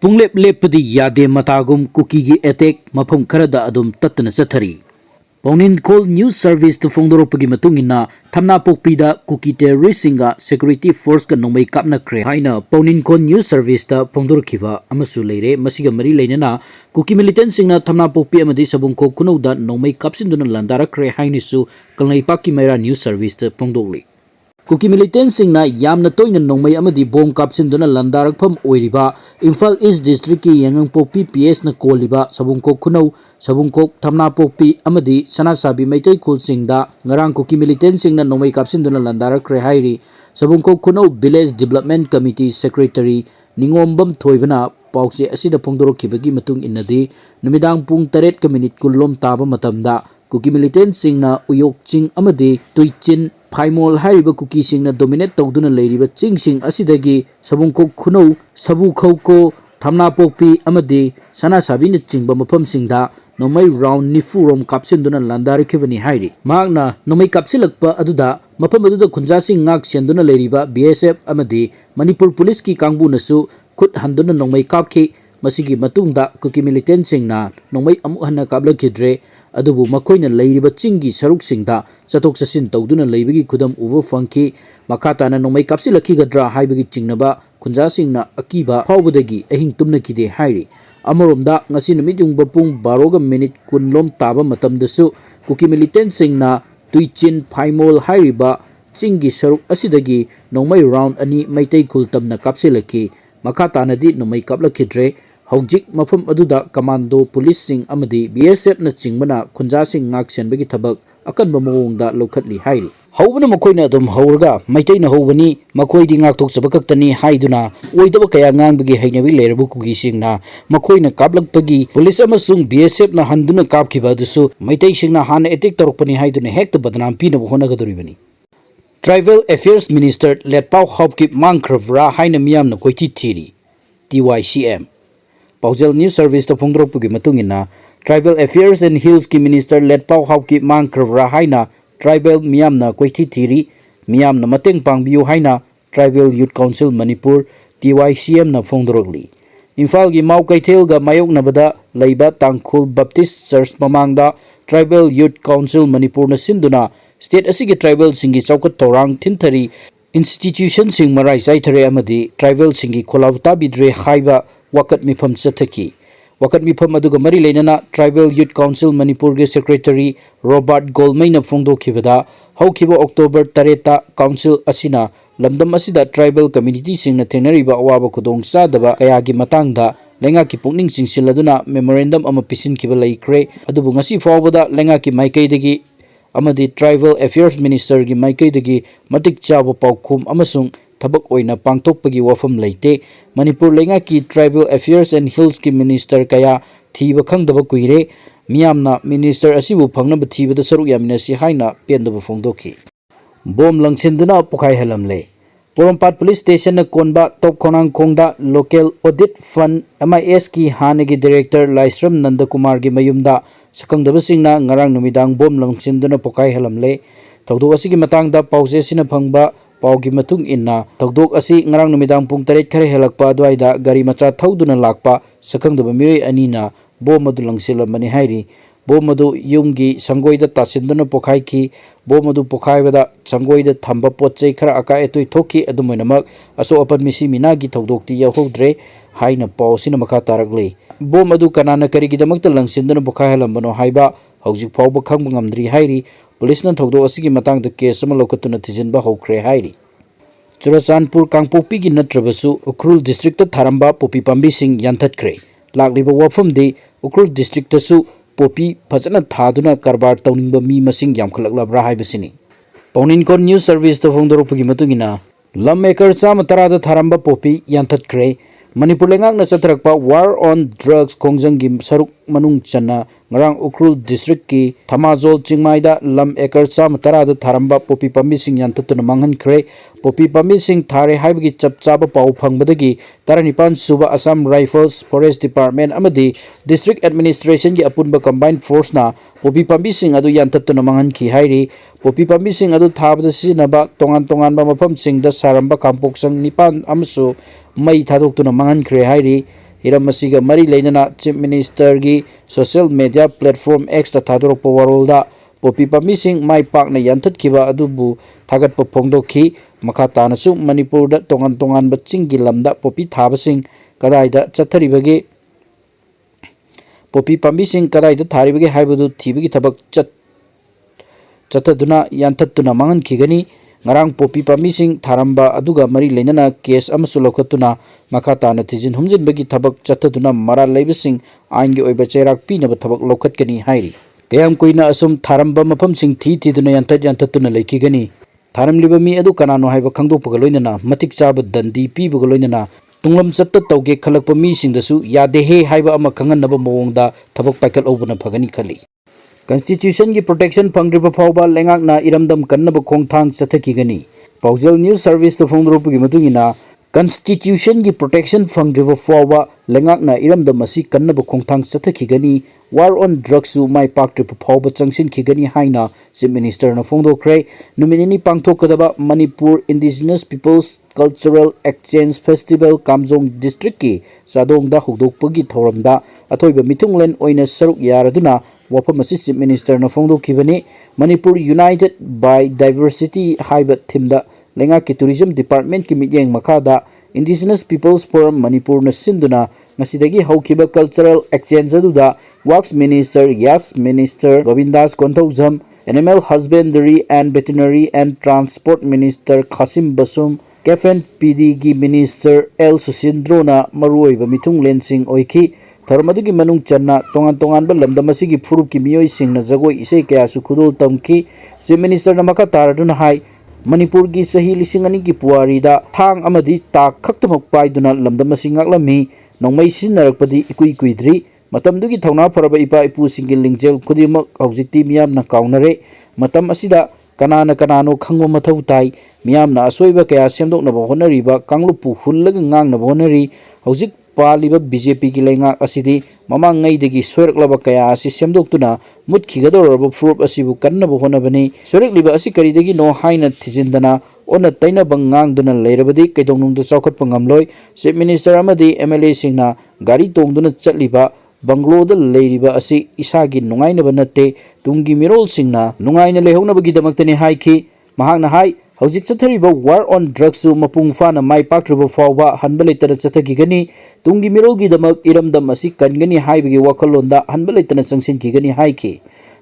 Punglep lepadi yade matagum kuki gi attack mafam kharada adum tatna chathari. Paunin Call News Service to Fongdoropagi matungina thamna pokpida kuki terrorist singa security force ka nongmai kapna kre haina Paunin Call News Service ta Fongdorkiba amasu leire masiga mari leinana kuki militant singna thamna pokpi amadi sabungko kunauda nongmai kapsinduna landara kre hainisu kalnai paki maira News Service ta Fongdokli. Kuki militant singna yamna toina nongmai amadi bom kapsinduna landarak pham oiriba Imphal East District ki yangang pokpi PS na koliba sabungko kunau sabungko thamna pokpi amadi sanasabi maitai khul singda ngarang kuki militant singna nongmai kapsinduna landarak kre hairi sabungko kunau Village Development Committee Secretary Ningombam Thoibana paukse asida phongdorokibagi matung innadi numidang pung 8 ka minute kulom taba matamda kuki militant singna uyok ching amadi tuichin Paimol hariba kuki singna dominate tawduna leiriba chingsing asidagi sabungko khunau sabu khauko thamna pokpi amadi sana sabina chingba mafam singda nomai round nifurom kapsinduna landari khibani hairi magna nomai kapsilakpa aduda mafam aduda khunja sing ngak senduna leiriba BSF amadi Manipur Police ki kangbu nasu khut handuna nomai kapki masigi matungda kuki militant singna nomai amuk hanna kablakidre adubu makoina leiriba chingi saruk singda chatok chasin tawduna leibagi khudam uwa fangki makatana nomai kapsilaki gadra haibagi chingnaba khunja singna akiba phawbadagi ahing tumna kide hairi amoromda ngasi numidung bapung 12 minute kunlom taba matamdasu kuki militant singna tuichin Paimol hairiba chingi saruk asidagi nomai round ani maitai khultamna kapsilaki makatana di nomai kablakidre Hojik mafam aduda Commando Police sing amadi BSF na chingbana khunja sing ngak senbagi thabak akanba mawongda lokhatli hairi hawbana makoina adum hawrga maitaina hawbani makoidi ngak tok chabakaktani haiduna oidaba kaya ngangbagi hainabi leirabu kugi singna makoina kablakpagi police amasung BSF na handuna kapkhiba dusu maitai singna hana attack torokpani haiduna hekta badnam pinaba honagadoribani Tribal Affairs Minister Letpao Hopki Mangkhrabra haina miyamna Koithi Thiri TYCM Paujal News Service to Fongdorokpugi matungina Tribal Affairs and Hills ki Minister Letpao Hauki Mangkhrabra haina Tribal miyamna Koithi Thiri miyamna mateng pangbiu haina Tribal Youth Council Manipur TYCM na Fongdorokli Imphal gi Mau Kaithel ga mayok nabada leiba Tangkhul Baptist Church mamangda Tribal Youth Council Manipur na sinduna state asigi tribal singi chaukat torang Thinari institution sing marai saithare amadi tribal singi kholawta bidre haiba wakat mifam chathaki wakat mifam aduga mari leinana Tribal Youth Council Manipur ge Secretary Robert Golmai na phongdokhibada haukiba October 3 ta council asina lamdam asida tribal community singna thenariba awaba khudong sadaba kayagi matangda lenga ki pukning singsiladuna memorandum ama pisinkiba laikre adubu ngasi fawbada lenga ki maikaidagi amadi Tribal Affairs Minister gi maikaidagi matik chaba paukhum amasung thabak oina pangtokpagi wafam leite Manipur lenga ki Tribal Affairs and Hills ki Minister kaya thiba khangdaba kuire miyamna minister asibu phangnaba thibada saruk yaminasi haina pendaba phongdokhi bom langsinduna pokhai halamle Porompat Police Station na konba top khonang khongda local audit fund MIS ki hanagi director Laisram Nandakumar gi mayumda sakangdaba singna ngarang numidang bom langsinduna pokhai halamle tawdo asigi matangda pause sina phangba paugi matung inna tawdok asi ngarang numidang pung 8 khare helakpa adwaida gari macha thauduna lakpa sakangdaba mirei anina bom adu langsilamani hairi bom adu yumgi sangoida tasinduna pokhai ki bom adu pokhaibada sangoida thamba potchei khara aka etoi thoki adumoinamak aso apan misi minagi tawdokti yahodre haina pausina makha tarakle bom adu kanana karigidamakta langsinduna pokhai halambano haiba hojik fawba khangba ngamdri hairi Police na thogdo asigi matang da case ama lokatuna tijinba hokre hairi Churachandpur Kangpokpi gi natrabasu Ukhrul district ta tharamba popi pambi sing yantatkre lakliba wafam de Ukhrul district ta su popi phajana thaduna karbar tawningba mi masing yamkhlaklabra haibasini Paunin Kon News Service ta phongdorokpagi matungina lammaker chama tarada tharamba popi yantatkre Manipur lengak na chatrakpa war on drugs khongjang gi saruk manung chana ngarang Ukhrul district ki Thamazol chingmaida lam ekar cham tarada tharamba popi pambi sing yantatuna manghan khre popi pambi sing thare haibagi chapchaba pau phangbadagi taranipan suba Assam Rifles Forest Department amadi district administration gi apunba combined force na popi pambi sing adu yantatuna manghan ki hairi popi pambi sing adu thabada sinaba tongan tongan ba mafam sing da saramba kampok sang nipan amso mai thadoktuna manghan khre hairi हिरम असिगा मरी लेना chief minister की social media platform X थादोरप वरोलदा पोपी पामीसिंग माई पाकना यान्थतखिबा अदुबु थागतप फोंदोखि मखा तानसु मणिपुर तोंगान तोंगान चिंगी लमदा पोपी थाबसिंग कदाइदा चथरिबगे पोपी पामीसिंग कदाइदा थारिबगे हाइबदु थीबगी थबक चथदुना यान्थतुना मांगनखिगनी ngarang popi pamising tharamba aduga mari leinana case amasu lokhatuna makha tana thijin humjin bagi thabak chathaduna mara leibasing ain gi oiba cherak pinaba thabak lokhatkani hairi kayam koina asum tharamba mafam sing thiduna yantatuna leikigani tharamliba mi adu kanano haiba khangdokpaga loinana matik chaba dandi pibaga loinana tunglam chatta tauge khalakpa mi singdasu yade he haiba ama khanganaba mawongda thabak paikal obuna phagani khali Constitution की protection फंग्रिब फाउबा लेंगाकना इरमदम कन्नब खोंगथांग चथकिगनी पाउजल news service तो फोंदरोपगी मतुंगिना Constitution की protection फंग्रिब फाउबा लेंगाकना इरमदम असि कन्नब खोंगथांग चथकिगनी war on drugs su mai paktrip फाउबा चंगसिन खिगनी हाइना चीफ मिनिस्टर न फोंदोख्रे नुमिनिनी पांगथोकदबा Manipur indigenous peoples cultural exchange festival Kamjong district की चादोंगदा हुगदोकपगी थौरमदा अथोइबा मिथुंगलेन ओइना सरुक यारदुना वफम असी चीफ मिनिस्टर न फोंदोखिबनी मणिपुर यूनाइटेड बाय डाइवर्सिटी हाइबा थिमदा लेंगा की टूरिज्म डिपार्टमेंट की मिटिंग मखादा इंडिजिनस पीपल्स फोरम मणिपुर न सिंदुना ngasiदagi haukiba cultural exchange aduda works minister yes minister govindas konthojam animal husbandry and veterinary and transport minister khasim basum kfn pd gi minister l susindrona maruoiba mithung lensing oiki thormadagi manung channa tongan tongan ba lamdam asigi furup ki miyoi singna jagoi isei kaya su khudol tamki chief minister na maka taraduna hai Manipur की सही लिसिंग अनि की पुवारीदा थांग अमदी ताक खक्तमक पाइदुना लमदम सिंगाकलमी नोंमै सिनरकपदी इकुई कुइद्री मतमदुगी थौना फरबा इपा इपु single लिंजेल खुदिमक हौजिक्ति मियामना काउनरे मतम असिदा कनाना कनानो खंगो मथौ ताई मियामना असोइबा कया सेमदोकनबा होनरीबा कांगलुपु हुल्लग ngangnaba honari हौजिक पालिबा BJP की लेंगा असिदी ममांगैदगी सोरकलबा कया असि सेमदोक्तुना मुतखिगदोरबा फ्रूप असिबु कन्नबा होनबनी सोरकलिबा असि करिदगी नो हाइना थिजिंदना ओना तैना बंगांगदुना लेरबदी कैदोंनुंदु चौखटपा ngamloi चीफ मिनिस्टर अमदी एमएलए सिंगना गाड़ी तोंगदुना चटलिबा बंगलोदा लेरिबा असि इसागी नुंगाइनबा नते Tungi मिरोल सिंगना नुंगाइना लेहौनबगी दमक्तनि हाइखि महांगना high हौजिक चथरिबा war on drugs मपुंग फाना माइ पाक्ट्रिबा फाउबा हनबा लेतना चथगिगनी तुंगी मिरोलगी दमक इरमदम असि कनगनी हाइबगी वखलोंदा हनबा लेतना चंगसिनखिगनी हाइखि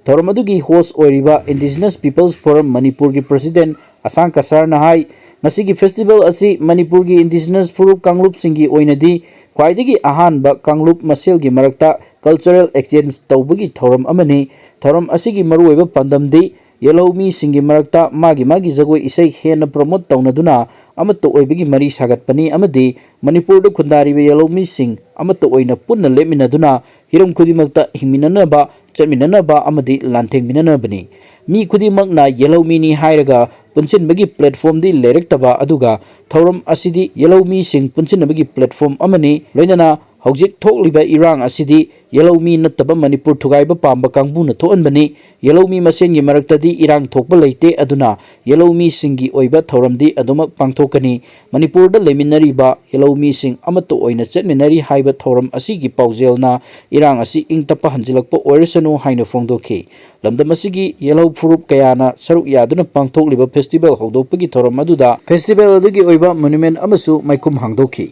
थौरमदुगी होस्ट ओइरिबा इंडिजिनस पीपल्स फोरम मणिपुर की प्रेसिडेंट असांग कसारना हाइ नसिगी फेस्टिवल असि मणिपुर की इंडिजिनस फुरुप कांगलुप सिंगी ओइनदी ख्वाइदगी अहानबा कांगलुप मसेलगी मरक्ता कल्चरल एक्सचेंज तौबगी थौरम अमनी थौरम असिगी मरुओइबा पंदमदी येलो मी सिंगी मरक्ता मागी जगोई इसै हेन प्रमोट तौनदुना अमत ओइबगी मरी सागतपनी अमदी मणिपुर द खुंदारिबे येलो मी सिंग अमत ओइना पुन्ना लेमिनदुना हिरम खुदिमक्ता हिंमिननबा चमिननबा अमदी लांथेंमिननबनी मी खुदिमक्ना येलो मीनी हाइरगा पुनसिनबगी प्लेटफॉर्म दी लेरक्तबा अदुगा थौरम असिदी येलो मी सिंग पुनसिनबगी प्लेटफॉर्म अमनी लोइनना हौजिक थोकलिबा इरांग असिदी येलो मी नत्तबा मणिपुर थुगाइबा पांबा कांगबुना थोअनबनी येलो मी मसेनगी मरक्तदी इरांग थोकबा लेते अदुना येलो मी सिंगी ओइबा थौरमदी अदुमक पांगथोकनी मणिपुर द लेमिनरीबा येलो मी सिंग अमतो ओइना चटमिनरी हाइबा थौरम असिगी पाउजेलना इरांग असि इंगतपा हंजिलकपा ओइरसनु हाइना फोंदोखि लमदम असिगी येलो फुरुप कयाना सरुक यादुना पांगथोकलिबा फेस्टिवल हौदोकपगी थौरम अदुदा फेस्टिवल अदुगी ओइबा मोनुमेंट अमसु माइकुम हांगदोखि।